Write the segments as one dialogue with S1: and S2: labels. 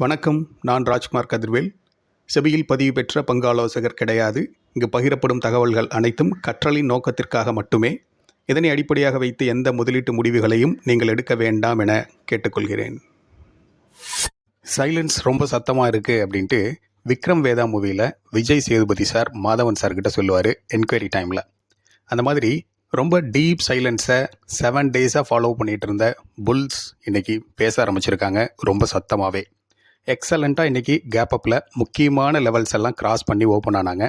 S1: வணக்கம். நான் ராஜ்குமார் கதிர்வேல். செபியில் பதிவு பெற்ற பங்கு ஆலோசகர் கிடையாது. இங்கு பகிரப்படும் தகவல்கள் அனைத்தும் கற்றலின் நோக்கத்திற்காக மட்டுமே. இதனை அடிப்படையாக வைத்து எந்த முதலீட்டு முடிவுகளையும் நீங்கள் எடுக்க வேண்டாம் என கேட்டுக்கொள்கிறேன். சைலன்ஸ் ரொம்ப சத்தமாக இருக்குது அப்படின்ட்டு விக்ரம் வேதா மூவியில் விஜய் சேதுபதி சார் மாதவன் சார்கிட்ட சொல்லுவார் என்கொயரி டைமில். அந்த மாதிரி ரொம்ப டீப் சைலன்ஸை 7 டேஸாக ஃபாலோ பண்ணிகிட்டு இருந்த புல்ஸ் இன்றைக்கி பேச ஆரம்பிச்சிருக்காங்க ரொம்ப சத்தமாகவே. எக்ஸலண்ட்டாக இன்றைக்கி கேப் அப்பில் முக்கியமான லெவல்ஸ் எல்லாம் கிராஸ் பண்ணி ஓப்பன் ஆனாங்க.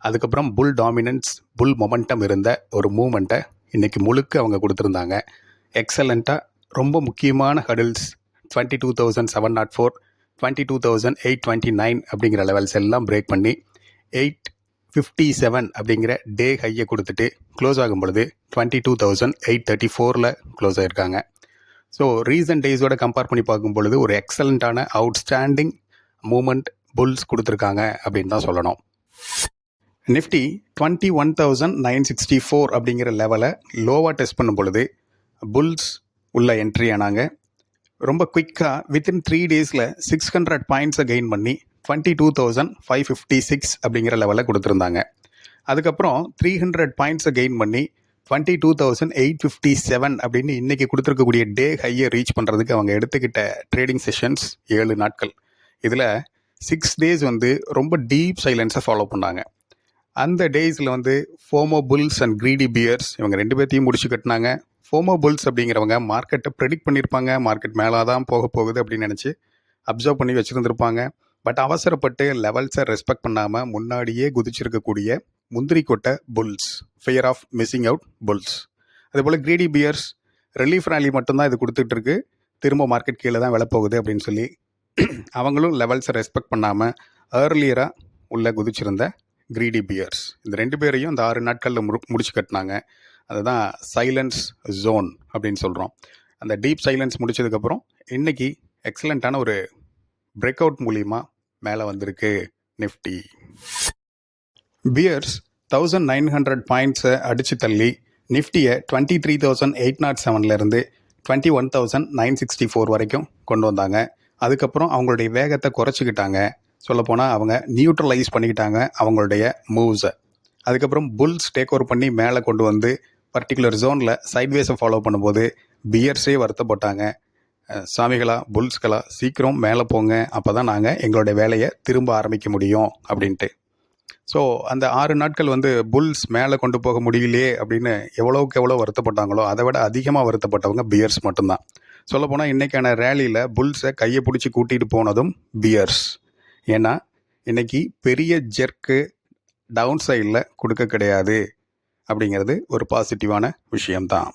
S1: அதுக்கப்புறம் புல் டாமினன்ஸ், புல் மொமெண்டம் இருந்த ஒரு மூமெண்ட்டை இன்றைக்கி முழுக்க அவங்க கொடுத்துருந்தாங்க. எக்ஸலண்ட்டாக ரொம்ப முக்கியமான ஹடில்ஸ் 22,704, 22,829 அப்படிங்கிற லெவல்ஸ் எல்லாம் பிரேக் பண்ணி 857 அப்படிங்கிற டே ஹையை கொடுத்துட்டு க்ளோஸ் ஆகும் பொழுது 22,834 க்ளோஸ் ஆகிருக்காங்க. ஸோ ரீசன்ட் டேஸோட கம்பேர் பண்ணி பார்க்கும் பொழுது ஒரு எக்ஸலண்ட்டான அவுட்ஸ்டாண்டிங் மூமெண்ட் புல்ஸ் கொடுத்துருக்காங்க அப்படின்னு தான் சொல்லணும். நிஃப்டி 21,964 அப்படிங்கிற லெவலை லோவாக டெஸ்ட் பண்ணும் பொழுது புல்ஸ் உள்ள என்ட்ரி ஆனாங்க. ரொம்ப குயிக்காக வித்தின் 3 டேஸில் 600 பாயிண்ட்ஸை கெயின் பண்ணி 22,556 அப்படிங்கிற லெவலை கொடுத்துருந்தாங்க. அதுக்கப்புறம் 300 பாயிண்ட்ஸை கெயின் பண்ணி 22,857 அப்படின்னு இன்றைக்கி கொடுத்துருக்கக்கூடிய டே ஹையை ரீச் பண்ணுறதுக்கு அவங்க எடுத்துக்கிட்ட ட்ரேடிங் செஷன்ஸ் 7 நாட்கள். இதில் 6 டேஸ் ரொம்ப டீப் சைலன்ஸை ஃபாலோ பண்ணாங்க. அந்த டேஸில் FOMO bulls and greedy bears இவங்க 2 பேர்த்தையும் முடிச்சு கட்டினாங்க. ஃபோமோ புல்ஸ் அப்படிங்கிறவங்க மார்க்கெட்டை ப்ரெடிக்ட் பண்ணியிருப்பாங்க, மார்க்கெட் மேலே தான் போக போகுது அப்படின்னு நினச்சி அப்சர்வ் பண்ணி வச்சுருந்துருப்பாங்க. பட் அவசரப்பட்டு லெவல்ஸை ரெஸ்பெக்ட் பண்ணாமல் முன்னாடியே குதிச்சிருக்கக்கூடிய முந்திரி கொட்டை bulls, fear of missing out bulls. அதேபோல் க்ரீடி பியர்ஸ் ரிலீஃப் ரேலி மட்டும்தான் இது கொடுத்துட்ருக்கு, திரும்ப மார்க்கெட் கீழே தான் விலை போகுது அப்படின்னு சொல்லி அவங்களும் லெவல்ஸை ரெஸ்பெக்ட் பண்ணாமல் ஏர்லியராக உள்ள குதிச்சிருந்த க்ரீடி பியர்ஸ் இந்த 2 பேரையும் இந்த 6 நாட்களில் முடிச்சு கட்டினாங்க. அதுதான் சைலன்ஸ் ஜோன் அப்படின்னு சொல்கிறோம். அந்த டீப் சைலன்ஸ் முடிச்சதுக்கப்புறம் இன்றைக்கி எக்ஸலண்ட்டான ஒரு பிரேக் அவுட் மூலிமா மேலே வந்திருக்கு நிஃப்டி. பியர்ஸ் 1,900 பாயிண்ட்ஸை அடித்து தள்ளி நிஃப்டியை 23,807 21,964 வரைக்கும் கொண்டு வந்தாங்க. அதுக்கப்புறம் அவங்களுடைய வேகத்தை குறைச்சிக்கிட்டாங்க. சொல்லப்போனால் அவங்க நியூட்ரலைஸ் பண்ணிக்கிட்டாங்க அவங்களுடைய மூவ்ஸை. அதுக்கப்புறம் புல்ஸ் டேக் ஓவர் பண்ணி மேலே கொண்டு வந்து பர்டிகுலர் ஜோனில் சைட்வேஸை ஃபாலோ பண்ணும்போது பியர்ஸே வருத்தப்பட்டாங்க. சாமிகளா, புல்ஸ்களா, சீக்கிரம் மேலே போங்க, அப்போ தான் நாங்கள் எங்களுடைய வேலையை திரும்ப ஆரம்பிக்க முடியும் அப்படின்ட்டு. ஸோ அந்த 6 நாட்கள் புல்ஸ் மேலே கொண்டு போக முடியலையே அப்படின்னு எவ்வளோக்கு எவ்வளோ வருத்தப்பட்டாங்களோ அதை விட அதிகமாக வருத்தப்பட்டவங்க பியர்ஸ் மட்டும்தான். சொல்லப்போனால் இன்றைக்கான ரேலியில் புல்ஸை கையை பிடிச்சி கூட்டிகிட்டு போனதும் பியர்ஸ். ஏன்னா இன்றைக்கி பெரிய ஜெர்க்கு டவுன் சைடில் கொடுக்க கிடையாது அப்படிங்கிறது ஒரு பாசிட்டிவான விஷயம்தான்.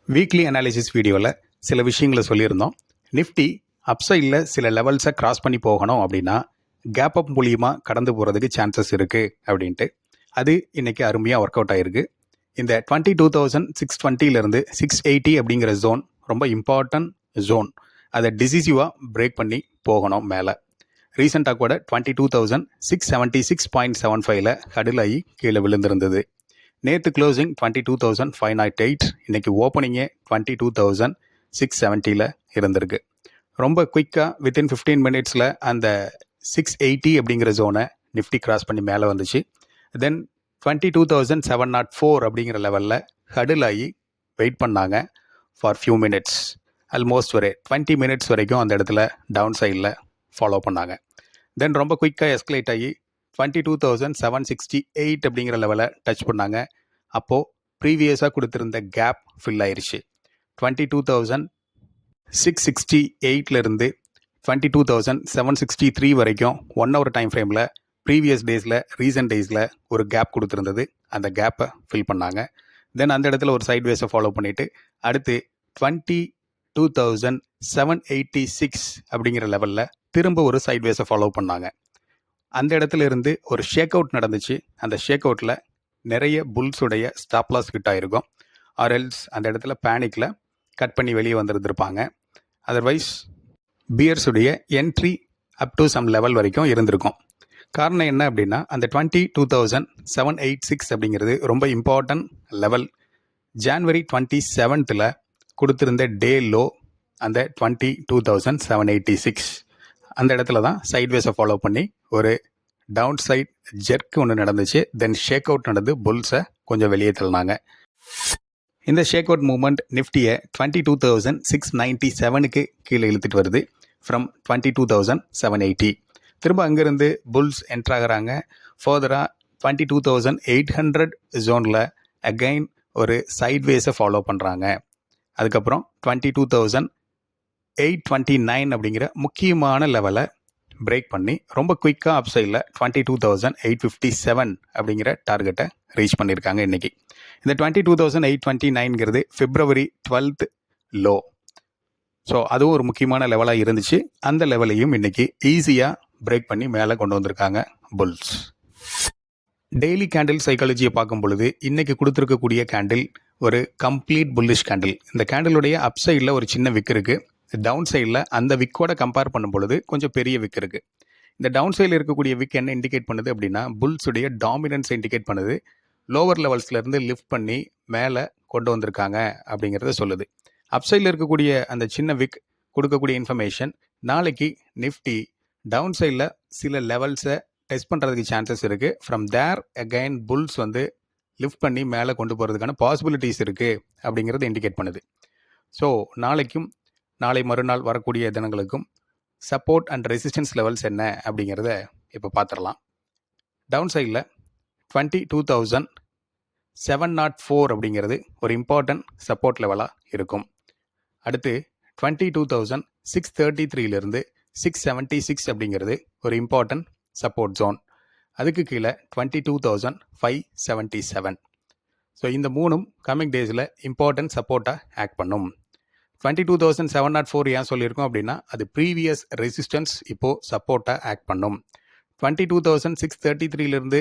S1: வீக்லி அனாலிசிஸ் வீடியோவில் சில விஷயங்களை சொல்லியிருந்தோம். நிஃப்டி அப்சைடில் சில லெவல்ஸை கிராஸ் பண்ணி போகணும் அப்படின்னா கேப் அப் மூலியமாக கடந்து போகிறதுக்கு சான்சஸ் இருக்குது அப்படின்ட்டு. அது இன்றைக்கி அருமையாக ஒர்க் அவுட் ஆகிருக்கு. இந்த 22,620 680 அப்படிங்கிற ஜோன் ரொம்ப இம்பார்ட்டன்ட் ஜோன். அதை டிசிசிவாக பிரேக் பண்ணி போகணும் மேலே. ரீசெண்டாக கூட 22,676.75 ஹடில் ஆகி கீழே விழுந்திருந்தது. நேற்று க்ளோசிங் 22,508, இன்றைக்கி ஓப்பனிங்கே 22,670 இருந்திருக்கு. ரொம்ப குயிக்காக வித்தின் 15 மினிட்ஸில் அந்த 680 அப்படிங்கிற ஜோனை நிஃப்டி கிராஸ் பண்ணி மேலே வந்துச்சு. தென் 22,704 அப்படிங்கிற லெவலில் ஹடில் ஆகி வெயிட் பண்ணாங்க ஃபார் ஃபியூ மினிட்ஸ். ஆல்மோஸ்ட் ஒரு 20 மினிட்ஸ் வரைக்கும் அந்த இடத்துல டவுன் சைடில் ஃபாலோ பண்ணாங்க. தென் ரொம்ப குயிக்காக எஸ்கலேட் ஆகி 22,768 அப்படிங்கிற லெவலை டச் பண்ணாங்க. அப்போது ப்ரீவியஸாக கொடுத்துருந்த கேப் ஃபில் ஆயிடுச்சு. 22,668 22,763 வரைக்கும் 1 hour டைம் ஃப்ரேமில் ப்ரீவியஸ் டேஸில் ரீசன்ட் டேஸில் ஒரு கேப் கொடுத்துருந்தது. அந்த கேப்பை ஃபில் பண்ணாங்க. தென் அந்த இடத்துல ஒரு சைட்வேஸை ஃபாலோ பண்ணிவிட்டு அடுத்து 22,786 அப்படிங்கிற லெவலில் திரும்ப ஒரு சைட்வேஸை ஃபாலோ பண்ணாங்க. அந்த இடத்துல இருந்து ஒரு ஷேக் அவுட் நடந்துச்சு. அந்த ஷேக் அவுட்டில் நிறைய புல்ஸுடைய ஸ்டாப் லாஸ் ஹிட் ஆகிருக்கும். ஆர்எல்ஸ் அந்த இடத்துல பேனிக்கில் கட் பண்ணி வெளியே வந்துருந்துருப்பாங்க. அதர்வைஸ் பியர்ஸுடைய entry up to some level வரைக்கும் இருந்திருக்கும். காரணம் என்ன அப்படின்னா அந்த 22,786 அப்படிங்கிறது ரொம்ப இம்பார்ட்டன்ட் லெவல். ஜான்வரி 27 கொடுத்துருந்த டே லோ அந்த 22,786 அந்த இடத்துல தான் சைட்வேஸை ஃபாலோ பண்ணி ஒரு டவுன் சைட் ஜெர்க் ஒன்று நடந்துச்சு. தென் ஷேக் அவுட் நடந்து புல்ஸை கொஞ்சம் வெளியே தள்ளினாங்க. இந்த ஷேக் அவுட் மூவ்மெண்ட் நிஃப்டியை 22,697க்கு கீழே இழுத்துட்டு வருது ஃப்ரம் 22,780. திரும்ப அங்கேருந்து புல்ஸ் என்ட்ராகிறாங்க. ஃபர்தராக 22,800 ஜோனில் அகைன் ஒரு சைட்வேஸை ஃபாலோ பண்ணுறாங்க. அதுக்கப்புறம் 22,829 அப்படிங்கிற முக்கியமான லெவலை பிரேக் பண்ணி ரொம்ப குயிக்காக அப்சைடில் 22,857 அப்படிங்கிற டார்கெட்டை ரீச் பண்ணியிருக்காங்க இன்றைக்கி. இந்த 22,829ங்கிறது February 12th லோ. ஸோ அதுவும் ஒரு முக்கியமான லெவலாக இருந்துச்சு. அந்த லெவலையும் இன்றைக்கி ஈஸியாக பிரேக் பண்ணி மேலே கொண்டு வந்திருக்காங்க புல்ஸ். டெய்லி கேண்டில் சைக்காலஜியை பார்க்கும் பொழுது இன்றைக்கி கொடுத்துருக்கக்கூடிய கேண்டில் ஒரு கம்ப்ளீட் புல்லிஷ் கேண்டில். இந்த கேண்டிலுடைய அப் சைடில் ஒரு சின்ன விக் இருக்குது. டவுன் சைடில் அந்த விக்கோட கம்பேர் பண்ணும் பொழுது கொஞ்சம் பெரிய விக் இருக்குது. இந்த டவுன் சைடில் இருக்கக்கூடிய விக் என்ன இண்டிகேட் பண்ணுது அப்படின்னா புல்ஸுடைய டாமினன்ஸை இண்டிகேட் பண்ணுது. லோவர் லெவல்ஸ்லேருந்து லிஃப்ட் பண்ணி மேலே கொண்டு வந்திருக்காங்க அப்படிங்கிறத சொல்லுது. அப் சைடில் இருக்கக்கூடிய அந்த சின்ன விக் கொடுக்கக்கூடிய இன்ஃபர்மேஷன் நாளைக்கு நிஃப்டி டவுன் சைடில் சில லெவல்ஸை டெஸ்ட் பண்ணுறதுக்கு சான்சஸ் இருக்குது. ஃப்ரம் தேர் அகைன் புல்ஸ் வந்து லிஃப்ட் பண்ணி மேலே கொண்டு போகிறதுக்கான பாசிபிலிட்டிஸ் இருக்குது அப்படிங்கிறது இண்டிகேட் பண்ணுது. ஸோ நாளைக்கும் நாளை மறுநாள் வரக்கூடிய தினங்களுக்கும் சப்போர்ட் அண்ட் ரெசிஸ்டன்ஸ் லெவல்ஸ் என்ன அப்படிங்கிறத இப்போ பார்த்துடலாம். டவுன் சைடில் 22,704 அப்படிங்கிறது ஒரு இம்பார்ட்டன்ட் சப்போர்ட் லெவலாக இருக்கும். அடுத்து 22,633லேருந்து 676 அப்படிங்கிறது ஒரு இம்பார்ட்டன்ட் சப்போர்ட் ஜோன். அதுக்கு கீழே 22,577. ஸோ இந்த மூணும் கம்மிங் டேஸில் இம்பார்ட்டன்ட் சப்போர்ட்டாக ஆக்ட் பண்ணும். 22,704 ஏன் சொல்லியிருக்கோம் அப்படின்னா அது ப்ரீவியஸ் ரெசிஸ்டன்ஸ் இப்போது சப்போர்ட்டாக ஆக்ட் பண்ணும். 22,633லேருந்து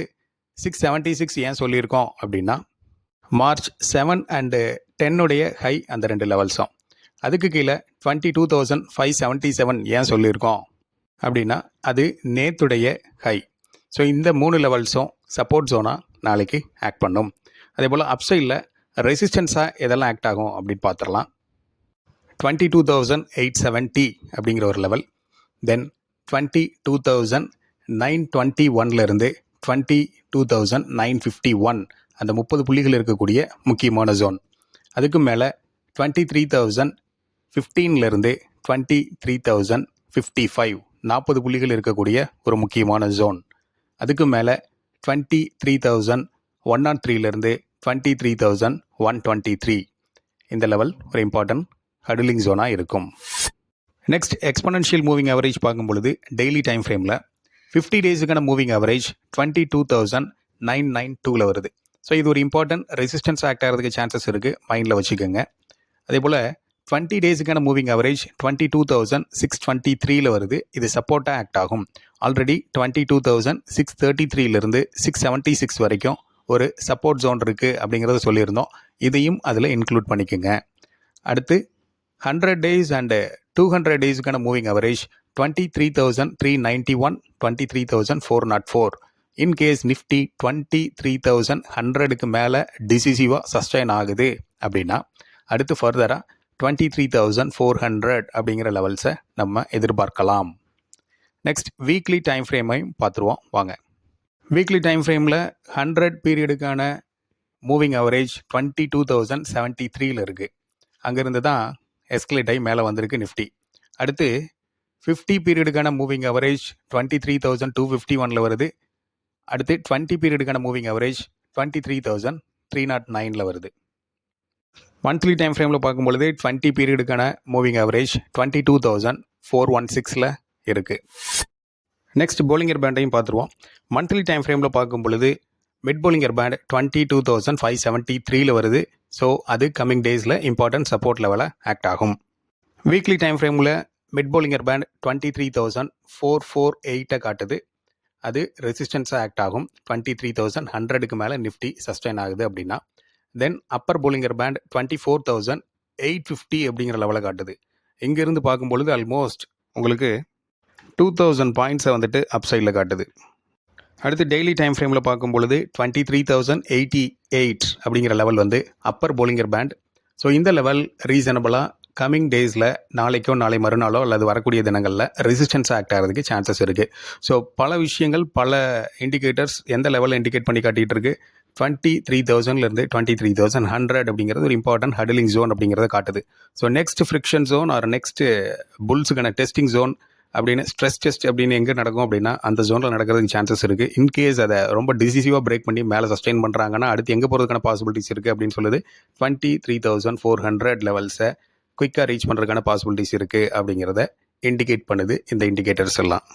S1: 676 ஏன் சொல்லியிருக்கோம் அப்படின்னா March 7 and 10 ஹை அந்த ரெண்டு லெவல்ஸும். அதுக்கு கீழே 22,577 ஏன் சொல்லியிருக்கோம் அப்படின்னா அது நேத்துடைய ஹை. ஸோ இந்த 3 லெவல்ஸும் சப்போர்ட் ஜோனாக நாளைக்கு ஆக்ட் பண்ணும். அதே போல் அப்சைடில் ரெசிஸ்டன்ஸாக எதெல்லாம் ஆக்ட் ஆகும் அப்படின்னு பார்த்துடலாம். 22,870 அப்படிங்கிற ஒரு லெவல். தென் 22,921லேருந்து 22,951 அந்த 30 புள்ளிகள் இருக்கக்கூடிய முக்கியமான ஜோன். அதுக்கு மேலே 23,015லேருந்து 23,055 40 புள்ளிகள் இருக்கக்கூடிய ஒரு முக்கியமான ஜோன். அதுக்கு மேலே 23,103லேருந்து 23,123 இந்த லெவல் ஒரு இம்பார்ட்டன்ட் ஹடிலிங் ஜோனாக இருக்கும். நெக்ஸ்ட் எக்ஸ்பொனென்ஷியல் மூவிங் ஆவரேஜ் பார்க்கும் பொழுது டெய்லி டைம் ஃப்ரேமில் 50 டேஸுக்கான மூவிங் ஆவரேஜ் 22,992 வருது. ஸோ இது ஒரு இம்பார்ட்டன்ட் ரெசிஸ்டன்ஸ் ஆக்ட் ஆகிறதுக்கு சான்சஸ் இருக்குது, மைண்டில் வச்சுக்கோங்க. அதே போல் 20 டேஸுக்கான மூவிங் ஆவரேஜ் 22,623 வருது. இது சப்போர்ட்டாக ஆக்ட் ஆகும். ஆல்ரெடி 22,633லேருந்து 676 வரைக்கும் ஒரு சப்போர்ட் ஜோன் இருக்குது அப்படிங்கிறத சொல்லியிருந்தோம். இதையும் அதில் இன்க்ளூட் பண்ணிக்கோங்க. அடுத்து 100 டேஸ் அண்டு 200 டேஸுக்கான மூவிங் ஆவரேஜ் 23,391 23,404. இன்கேஸ் நிஃப்டி 23,100க்கு மேலே டிசிசிவாக சஸ்டைன் ஆகுது அப்படின்னா அடுத்து ஃபர்தராக 23,400 அப்படிங்கிற லெவல்ஸை நம்ம எதிர்பார்க்கலாம். நெக்ஸ்ட் வீக்லி டைம் ஃப்ரேமையும் பார்த்துருவோம் வாங்க. வீக்லி டைம் ஃப்ரேமில் 100 பீரியடுக்கான மூவிங் ஆவரேஜ் 22,073 இருக்குது. அங்கேருந்து தான் எஸ்கலேட் ஆகி மேலே வந்திருக்கு நிஃப்டி. அடுத்து 50 பீரியடுக்கான மூவிங் ஆவரேஜ் 23,251 வருது. அடுத்து 20 பீரியடுக்கான மூவிங் ஆவரேஜ் 23,309 வருது. மந்த்லி டைம் ஃப்ரேமில் பார்க்கும்பொழுது 20 பீரியடுக்கான மூவிங் ஆவரேஜ் 22,416 இருக்குது. நெக்ஸ்ட் போலிங்கர் பேண்டையும் பார்த்துருவோம். மந்த்லி டைம் ஃப்ரேமில் பார்க்கும் பொழுது மிட் போலிங்கர் பேண்ட் 22,573 வருது. ஸோ அது கம்மிங் டேஸில் இம்பார்ட்டன்ட் சப்போர்ட் லெவலாக ஆக்ட் ஆகும். வீக்லி டைம் ஃப்ரேமில் மிட் போலிங்கர் பேண்ட் 23,448 காட்டுது. அது ரெசிஸ்டன்ஸாக ஆக்ட் ஆகும். 23,100க்கு மேலே நிஃப்டி சஸ்டைன் ஆகுது அப்படின்னா. தென் அப்பர் போலிங்கர் பேண்ட் 24,850 அப்படிங்கிற லெவலை காட்டுது. இங்கேருந்து பார்க்கும்பொழுது ஆல்மோஸ்ட் உங்களுக்கு 2,000 பாயிண்ட்ஸை வந்துட்டு அப் சைடில் காட்டுது. அடுத்து டெய்லி டைம் ஃப்ரேமில் பார்க்கும் பொழுது 23,088 அப்படிங்கிற லெவல் வந்து அப்பர் போலிங்கர் பேண்ட். ஸோ இந்த லெவல் ரீசனபிளாக கம்மிங் டேஸில் நாளைக்கோ நாளை மறுநாளோ அல்லது வரக்கூடிய தினங்களில் ரெசிஸ்டன்ஸ் ஆக்ட் ஆகிறதுக்கு சான்சஸ் இருக்குது. ஸோ பல விஷயங்கள், பல இண்டிகேட்டர்ஸ் எந்த லெவலில் இண்டிகேட் பண்ணி காட்டிகிட்டு இருக்கு. 23,000லேருந்து 23,100 அப்படிங்கிறது ஒரு இம்பார்ட்டன்ட் ஹடலிங் ஜோன் அப்படிங்கிறத காட்டுது. So next friction zone or next புல்ஸுக்கான டெஸ்டிங் ஜோன் அப்படின்னு ஸ்ட்ரெஸ் டெஸ்ட் அப்படின்னு எங்கே நடக்கும் அப்படின்னா அந்த ஜோனில் நடக்கிறதுக்கு சான்சஸ் இருக்குது. இன்கேஸ் அதை ரொம்ப டிசிசிவாக பிரேக் பண்ணி மேலே சஸ்டெயின் பண்ணுறாங்கன்னா அடுத்து எங்கே போகிறதுக்கான பாசிபிலிட்டிஸ் இருக்குது அப்படின்னு சொல்லுது. 23,400 லெவல்ஸை குயிக்காக ரீச் பண்ணுறதுக்கான பாசிபிலிட்டிஸ் இருக்குது அப்படிங்கிறத இண்டிகேட் பண்ணுது இந்த இண்டிகேட்டர்ஸ் எல்லாம்.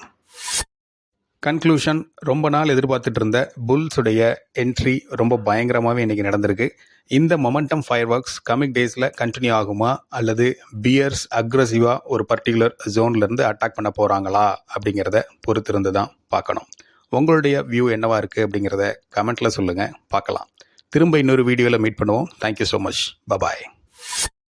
S1: கன்க்ளூஷன், ரொம்ப நாள் எதிர்பார்த்துட்டு இருந்த புல்ஸுடைய என்ட்ரி ரொம்ப பயங்கரமாகவே இன்றைக்கி நடந்திருக்கு. இந்த மொமெண்டம் ஃபயர் ஒர்க்ஸ் கமிங் டேஸில் கண்டினியூ ஆகுமா அல்லது பியர்ஸ் அக்ரஸிவாக ஒரு பர்டிகுலர் ஜோன்லேருந்து அட்டாக் பண்ண போகிறாங்களா அப்படிங்கிறத பொறுத்திருந்து தான் பார்க்கணும். உங்களுடைய வியூ என்னவா இருக்குது அப்படிங்கிறத கமெண்ட்டில் சொல்லுங்கள், பார்க்கலாம். திரும்ப இன்னொரு வீடியோவில் மீட் பண்ணுவோம். Thank you so much. பபாய்.